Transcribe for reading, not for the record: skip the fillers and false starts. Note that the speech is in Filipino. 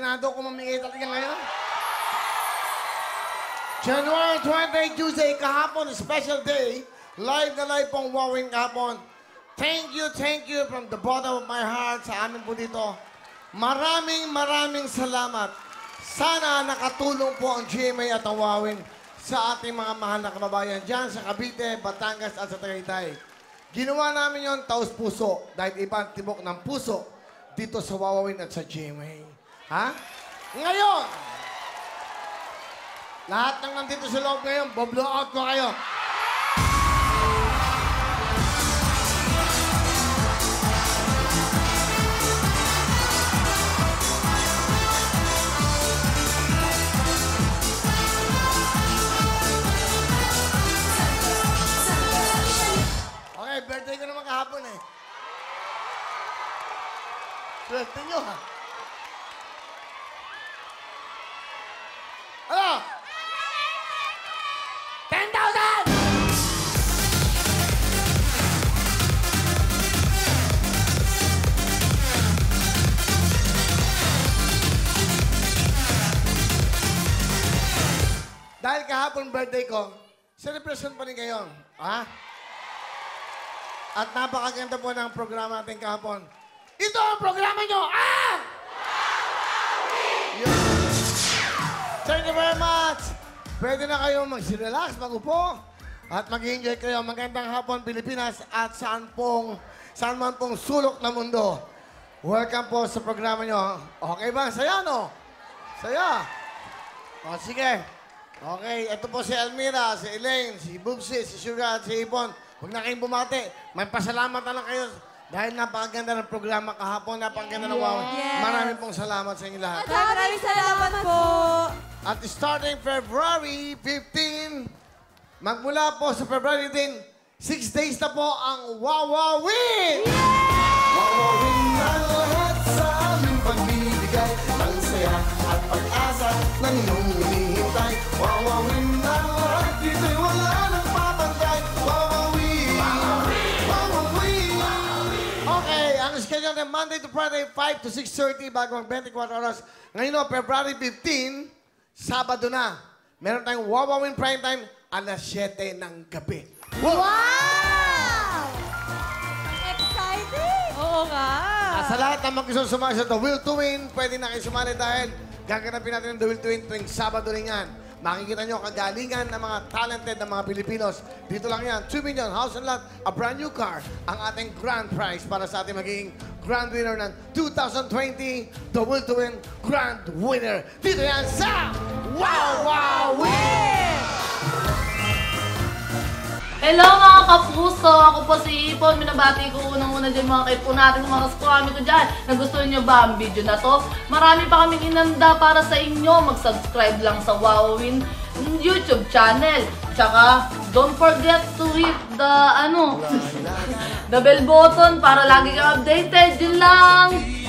Nado ko mamingay talaga ngayon. January 28, Tuesday, kahapon, special day. Live na live pong Wowing kahapon. Thank you from the bottom of my heart sa amin po dito. Maraming salamat. Sana nakatulong po ang GMA at ang Wowing sa ating mga mahal na kababayan dyan sa Cavite, Batangas at sa Tagaytay. Ginawa namin yon taos puso dahil ibang tibok ng puso dito sa Wowing at sa GMA. Ha? Ngayon, lahat ng nandito sa loob ngayon, boblow out ko kayo. Okay, birthday ko naman kahapon eh. Swerte nyo ha. Ano? 10,000! Dahil kahapon birthday ko, celebration pa rin kayo. Ha? At napakaganda po ng programa natin kahapon. Ito ang programa nyo! Ah! Thank you very much! Pwede na kayo mag-relax, mag-upo, at mag-enjoy kayo. Magandang hapon, Pilipinas, at saan man pong sulok na mundo. Welcome po sa programa nyo. Okay ba? Saya, no? Saya? O, sige. Okay, ito po si Elmira, si Elaine, si Bubsy, si Sugar, at si Ipon. Huwag na kayong bumati. May pasalamat na lang kayo dahil napakaganda ng programa kahapon, napakaganda ng Wow. Yes. Maraming pong salamat sa inyo lahat. Maraming salamat po. At starting February 15, magmula po sa February 10, 6 days na po ang Wowawin! Wowawin ang lahat sa aming pagbibigay ng saya at pag-asa ng iyong hinihintay. Wowawin ang lahat, dito'y wala nang papantay. Wowawin! Wowawin! Okay, ang schedule ng Monday to Friday, 5 to 6:30 bago mag 24 oras. Ngayon o, February 15, Sabado na. Meron tayong Wowawin Prime Time alas 7 ng gabi. Wow! Exciting! Oo nga. Sa lahat ng mag-gusto sumali sa The Will to Win, pwede na kayo sumali dahil gaganapin natin ang The Will to Win tuwing Sabado rin yan. Makikita nyo kagalingan ng mga talented na mga Pilipinos. Dito lang yan, 2 million, house and lot, a brand new car, ang ating grand prize para sa ating magiging grand winner ng 2020 The Will to Win Grand Winner. Dito yan sa Wowawin! Hello mga kapuso! Ako po si Ipon. Minabati ko unang-una dyan mga kaipo natin, mga kaskwami ko dyan. Nagustuhan nyo ba ang video na to? Marami pa kaming inanda para sa inyo. Mag-subscribe lang sa Wowin YouTube channel. Tsaka, don't forget to hit the, the bell button para lagi kang updated. Yun lang!